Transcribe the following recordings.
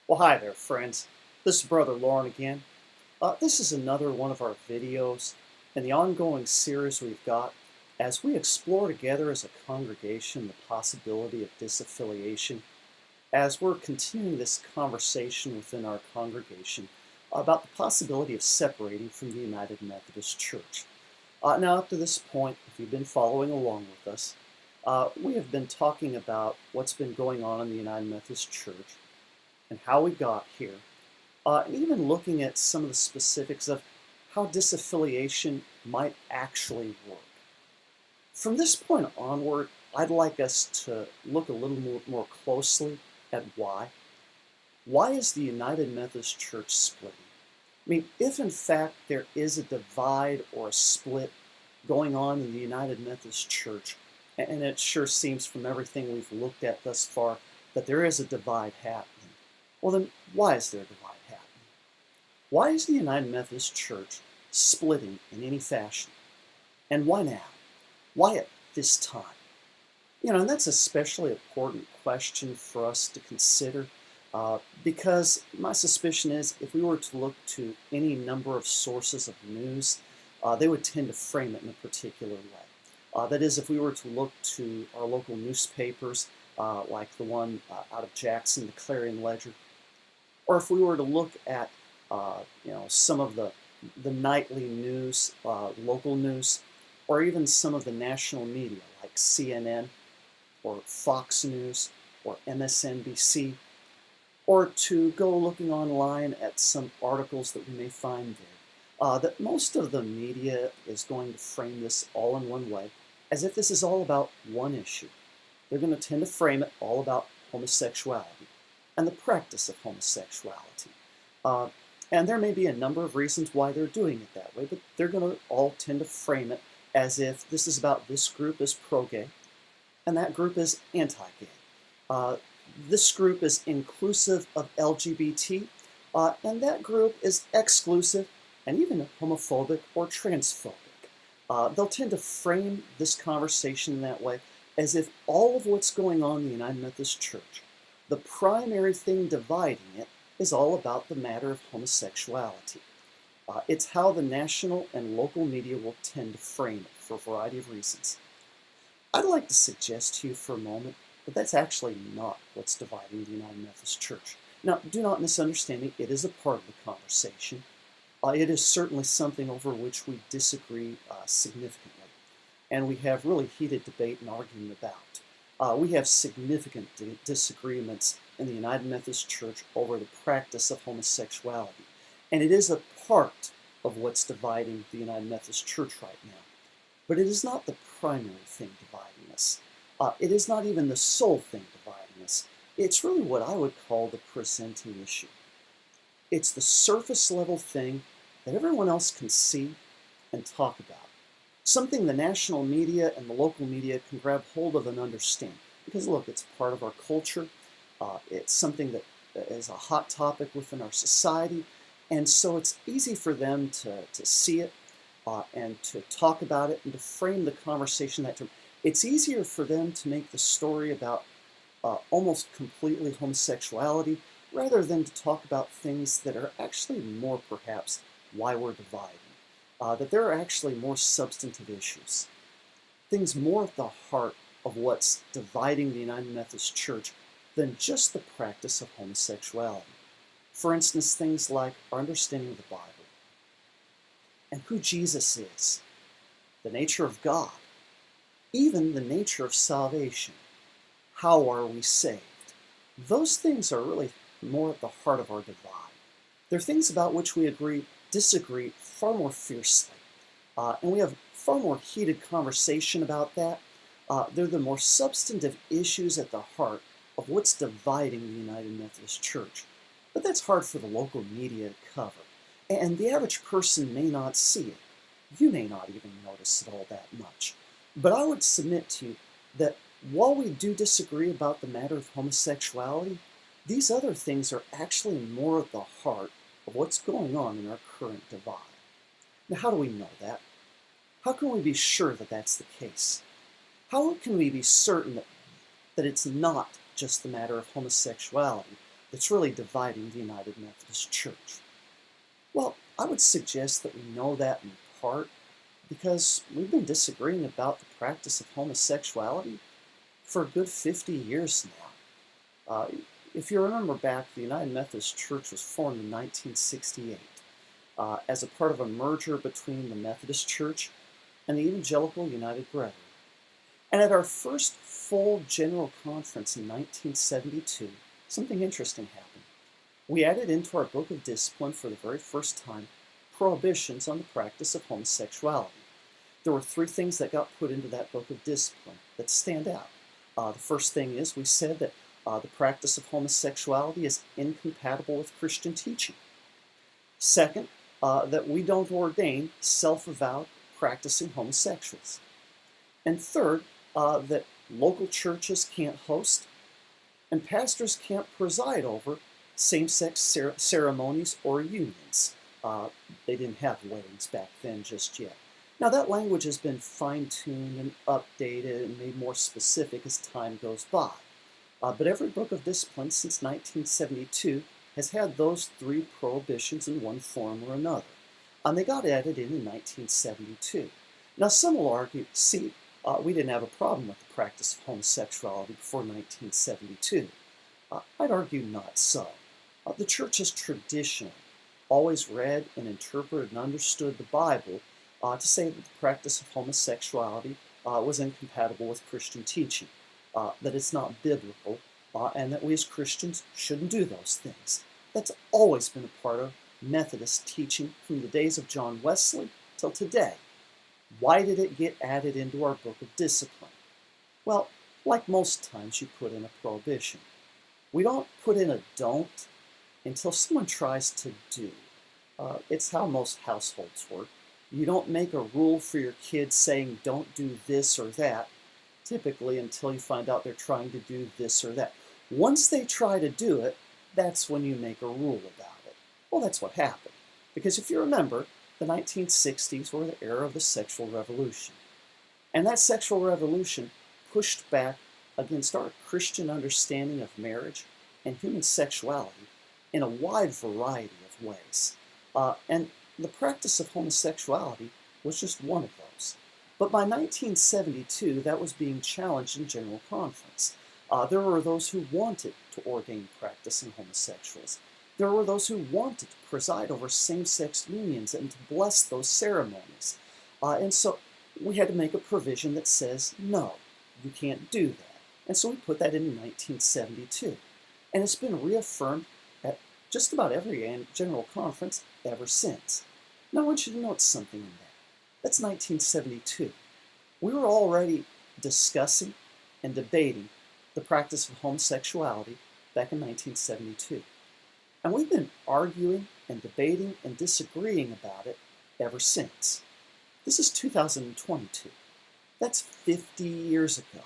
Well, hi there, friends. This is Brother Lauren again. This is another one of our videos in the ongoing series we've got as we explore together as a congregation the possibility of disaffiliation, as we're continuing this conversation within our congregation about the possibility of separating from the United Methodist Church. Now, up to this point, if you've been following along with us, we have been talking about what's been going on in the United Methodist Church and how we got here, and even looking at some of the specifics of how disaffiliation might actually work. From this point onward, I'd like us to look a little more closely at why. Why is the United Methodist Church splitting? I mean, if in fact there is a divide or a split going on in the United Methodist Church, and it sure seems from everything we've looked at thus far that there is a divide happening, well then, why is there a divide happening? Why is the United Methodist Church splitting in any fashion? And why now? Why at this time? And that's especially important question for us to consider because my suspicion is if we were to look to any number of sources of news, they would tend to frame it in a particular way. That is, if we were to look to our local newspapers, like the one out of Jackson, the Clarion Ledger, or if we were to look at some of the nightly news, local news, or even some of the national media like CNN or Fox News or MSNBC, or to go looking online at some articles that we may find there, that most of the media is going to frame this all in one way, as if this is all about one issue. They're going to tend to frame it all about homosexuality and the practice of homosexuality. And there may be a number of reasons why they're doing it that way, but they're going to all tend to frame it as if this is about this group is pro-gay and that group is anti-gay. This group is inclusive of LGBT and that group is exclusive and even homophobic or transphobic. They'll tend to frame this conversation in that way as if all of what's going on in the United Methodist Church, the primary thing dividing it, is all about the matter of homosexuality. It's how the national and local media will tend to frame it for a variety of reasons. I'd like to suggest to you for a moment that that's actually not what's dividing the United Methodist Church. Now, do not misunderstand me, it is a part of the conversation. It is certainly something over which we disagree significantly, and we have really heated debate and argument about. We have significant disagreements in the United Methodist Church over the practice of homosexuality, and it is a part of what's dividing the United Methodist Church right now. But it is not the primary thing dividing us. It is not even the sole thing dividing us. It's really what I would call the presenting issue. It's the surface level thing that everyone else can see and talk about. Something the national media and the local media can grab hold of and understand. Because look, it's part of our culture. It's something that is a hot topic within our society. And so it's easy for them to see it and to talk about it and to frame the conversation that term. It's easier for them to make the story about almost completely homosexuality rather than to talk about things that are actually more perhaps why we're dividing. That there are actually more substantive issues. Things more at the heart of what's dividing the United Methodist Church than just the practice of homosexuality. For instance, things like our understanding of the Bible and who Jesus is, the nature of God, even the nature of salvation. How are we saved? Those things are really more at the heart of our divide. They're things about which we disagree far more fiercely. And we have far more heated conversation about that. They're the more substantive issues at the heart of what's dividing the United Methodist Church. But that's hard for the local media to cover. And the average person may not see it. You may not even notice it all that much. But I would submit to you that while we do disagree about the matter of homosexuality, these other things are actually more at the heart of what's going on in our current divide. Now, how do we know that? How can we be sure that that's the case? How can we be certain that it's not just the matter of homosexuality that's really dividing the United Methodist Church? Well, I would suggest that we know that in part because we've been disagreeing about the practice of homosexuality for a good 50 years now. If you remember back, the United Methodist Church was formed in 1968 as a part of a merger between the Methodist Church and the Evangelical United Brethren. And at our first full general conference in 1972, something interesting happened. We added into our Book of Discipline for the very first time prohibitions on the practice of homosexuality. There were 3 things that got put into that Book of Discipline that stand out. The first thing is we said that the practice of homosexuality is incompatible with Christian teaching. Second, that we don't ordain self-avowed practicing homosexuals. And third, that local churches can't host and pastors can't preside over same-sex ceremonies or unions. They didn't have weddings back then just yet. Now that language has been fine-tuned and updated and made more specific as time goes by. But every book of discipline since 1972 has had those 3 prohibitions in one form or another. And they got added in 1972. Now some will argue, see, we didn't have a problem with the practice of homosexuality before 1972. I'd argue not so. The church has traditionally always read and interpreted and understood the Bible to say that the practice of homosexuality was incompatible with Christian teaching, that it's not biblical, and that we as Christians shouldn't do those things. That's always been a part of Methodist teaching from the days of John Wesley till today. Why did it get added into our Book of Discipline? Well, like most times you put in a prohibition. We don't put in a don't until someone tries to do. It's how most households work. You don't make a rule for your kids saying don't do this or that, typically until you find out they're trying to do this or that. Once they try to do it, that's when you make a rule about it. Well, that's what happened. Because if you remember, the 1960s were the era of the sexual revolution. And that sexual revolution pushed back against our Christian understanding of marriage and human sexuality in a wide variety of ways. And the practice of homosexuality was just one of those. But by 1972, that was being challenged in General Conference. There were those who wanted to ordain practicing homosexuals. There were those who wanted to preside over same-sex unions and to bless those ceremonies. And so we had to make a provision that says, no, you can't do that. And so we put that in 1972. And it's been reaffirmed at just about every General Conference ever since. Now I want you to note something in that. That's 1972. We were already discussing and debating the practice of homosexuality back in 1972. And we've been arguing and debating and disagreeing about it ever since. This is 2022. That's 50 years ago.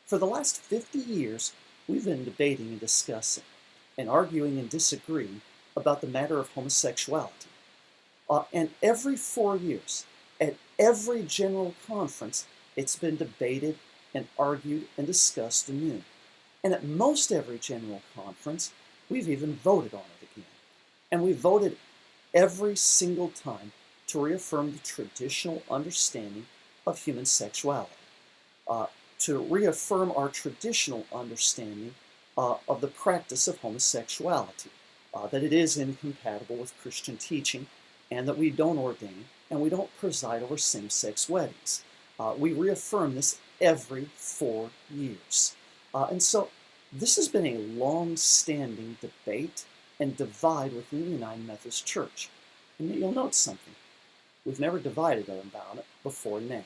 For the last 50 years, we've been debating and discussing and arguing and disagreeing about the matter of homosexuality. And every 4 years, at every general conference, it's been debated and argued and discussed anew. And at most every general conference, we've even voted on it again. And we voted every single time to reaffirm the traditional understanding of human sexuality, to reaffirm our traditional understanding of the practice of homosexuality, that it is incompatible with Christian teaching, and that we don't ordain and we don't preside over same-sex weddings. We reaffirm this every 4 years. And so this has been a long-standing debate and divide within the United Methodist Church. And you'll note something. We've never divided about it before now.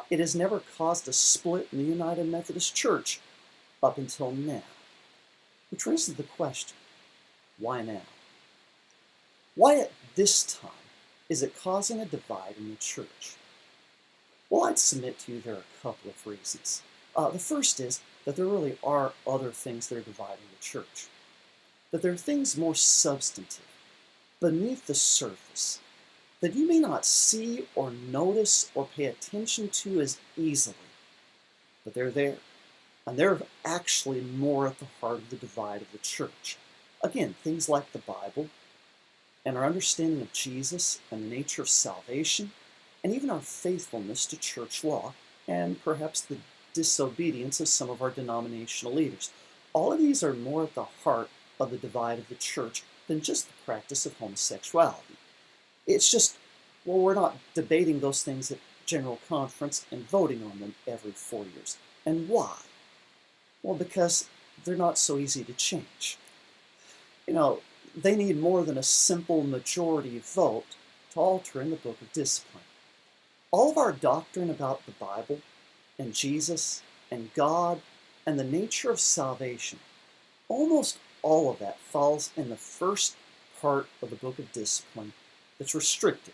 It has never caused a split in the United Methodist Church up until now. Which raises the question, why now? Why at this time is it causing a divide in the church? Well, I'd submit to you there are a couple of reasons. The first is that there really are other things that are dividing the church. That there are things more substantive, beneath the surface, that you may not see or notice or pay attention to as easily, but they're there. And they're actually more at the heart of the divide of the church. Again, things like the Bible and our understanding of Jesus and the nature of salvation, and even our faithfulness to church law, and perhaps the disobedience of some of our denominational leaders. All of these are more at the heart of the divide of the church than just the practice of homosexuality. It's just, well, we're not debating those things at General Conference and voting on them every 4 years. And why? Well, because they're not so easy to change. You know, they need more than a simple majority vote to alter in the Book of Discipline. All of our doctrine about the Bible and Jesus and God and the nature of salvation, almost all of that falls in the first part of the Book of Discipline that's restricted.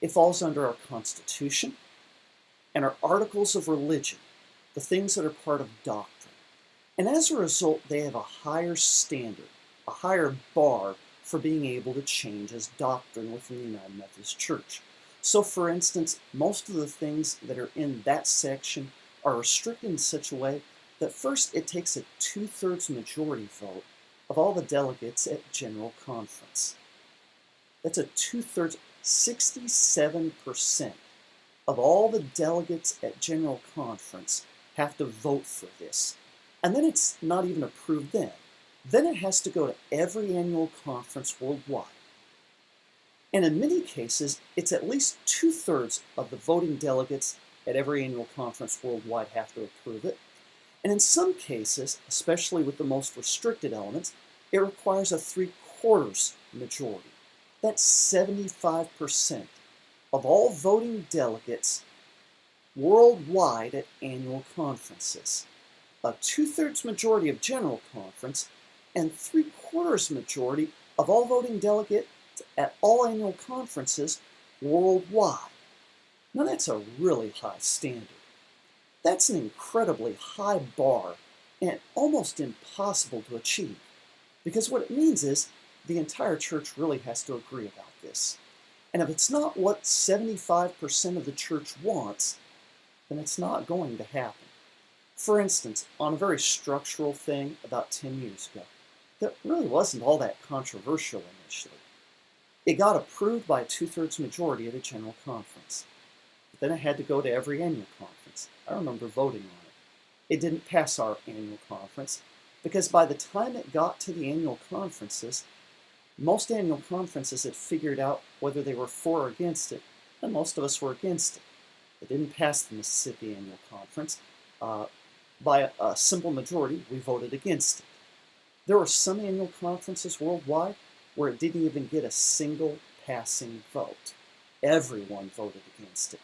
It falls under our Constitution and our Articles of Religion, the things that are part of doctrine. And as a result, they have a higher standard, a higher bar for being able to change as doctrine within the United Methodist Church. So for instance, most of the things that are in that section are restricted in such a way that first it takes a 2/3 majority vote of all the delegates at General Conference. That's a 2/3, 67% of all the delegates at General Conference have to vote for this. And then it's not even approved then. Then it has to go to every annual conference worldwide. And in many cases, it's at least 2/3 of the voting delegates at every annual conference worldwide have to approve it. And in some cases, especially with the most restricted elements, it requires a 3/4 majority. That's 75% of all voting delegates worldwide at annual conferences. A 2/3 majority of General Conference and 3/4 majority of all voting delegates at all annual conferences worldwide. Now that's a really high standard. That's an incredibly high bar and almost impossible to achieve, because what it means is the entire church really has to agree about this. And if it's not what 75% of the church wants, then it's not going to happen. For instance, on a very structural thing about 10 years ago, that really wasn't all that controversial initially. It got approved by a 2/3 majority at a General Conference. But then it had to go to every annual conference. I remember voting on it. It didn't pass our annual conference because by the time it got to the annual conferences, most annual conferences had figured out whether they were for or against it, and most of us were against it. It didn't pass the Mississippi Annual Conference. By a simple majority, we voted against it. There were some annual conferences worldwide where it didn't even get a single passing vote. Everyone voted against it.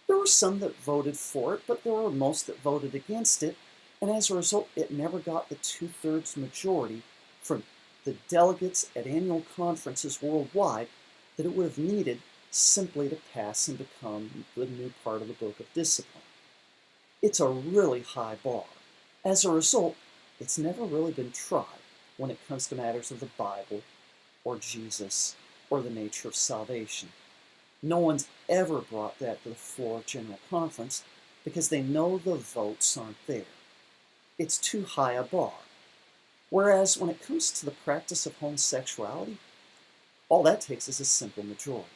There were some that voted for it, but there were most that voted against it, and as a result, it never got the 2/3 majority from the delegates at annual conferences worldwide that it would have needed simply to pass and become the new part of the Book of Discipline. It's a really high bar. As a result, it's never really been tried when it comes to matters of the Bible or Jesus or the nature of salvation. No one's ever brought that to the floor of General Conference because they know the votes aren't there. It's too high a bar. Whereas when it comes to the practice of homosexuality, all that takes is a simple majority.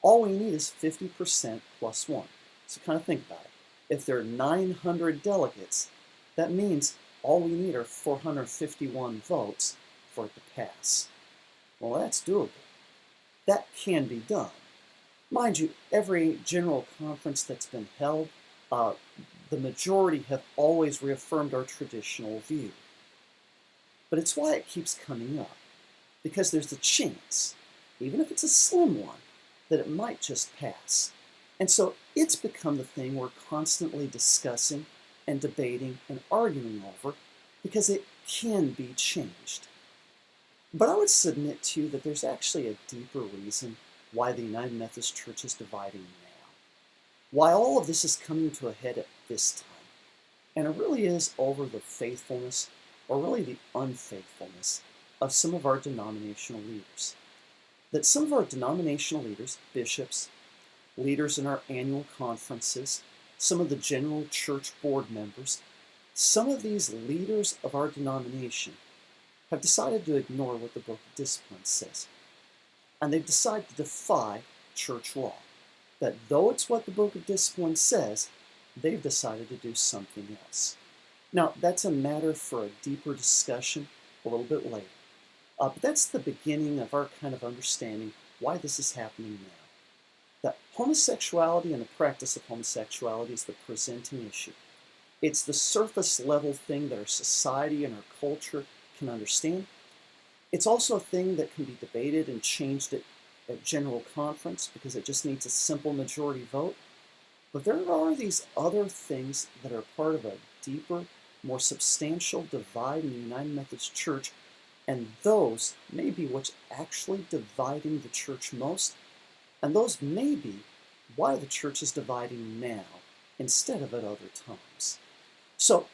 All we need is 50% plus 1. So kind of think about it. If there are 900 delegates, that means all we need are 451 votes for it to pass. Well, that's doable. That can be done. Mind you, every general conference that's been held, the majority have always reaffirmed our traditional view. But it's why it keeps coming up, because there's a chance, even if it's a slim one, that it might just pass. And so it's become the thing we're constantly discussing and debating and arguing over because it can be changed. But I would submit to you that there's actually a deeper reason why the United Methodist Church is dividing now. Why all of this is coming to a head at this time. And it really is over the faithfulness, or really the unfaithfulness, of some of our denominational leaders. That some of our denominational leaders, bishops, leaders in our annual conferences, some of the general church board members, some of these leaders of our denomination have decided to ignore what the Book of Discipline says. And they've decided to defy church law. That though it's what the Book of Discipline says, they've decided to do something else. Now, that's a matter for a deeper discussion a little bit later. But that's the beginning of our kind of understanding why this is happening now. That homosexuality and the practice of homosexuality is the presenting issue. It's the surface level thing that our society and our culture can understand. It's also a thing that can be debated and changed at General Conference because it just needs a simple majority vote. But there are these other things that are part of a deeper, more substantial divide in the United Methodist Church, and those may be what's actually dividing the church most, and those may be why the church is dividing now instead of at other times. So,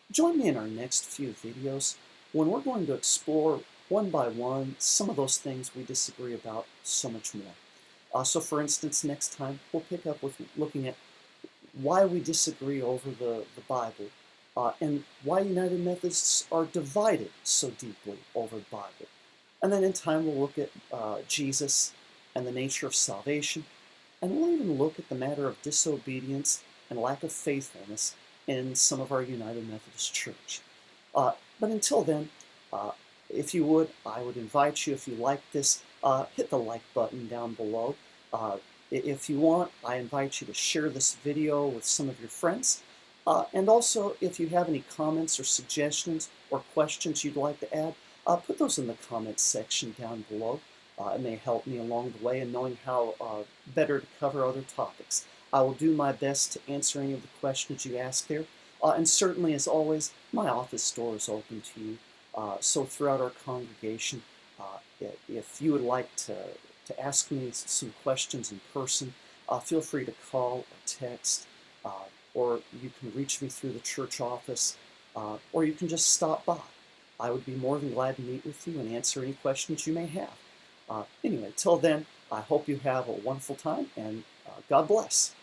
join me in our next few videos when we're going to explore one by one some of those things we disagree about so much more. So for instance, next time we'll pick up with looking at why we disagree over the Bible and why United Methodists are divided so deeply over the Bible. And then in time we'll look at Jesus and the nature of salvation, and we'll even look at the matter of disobedience and lack of faithfulness in some of our United Methodist Church. But until then, if you would, I would invite you, if you like this, hit the like button down below. If you want, I invite you to share this video with some of your friends. And also, if you have any comments or suggestions or questions you'd like to add, put those in the comments section down below. It may help me along the way in knowing how better to cover other topics. I will do my best to answer any of the questions you ask there. And certainly, as always, my office door is open to you. So throughout our congregation, if you would like to ask me some questions in person, feel free to call or text, or you can reach me through the church office, or you can just stop by. I would be more than glad to meet with you and answer any questions you may have. Anyway, till then, I hope you have a wonderful time, and God bless.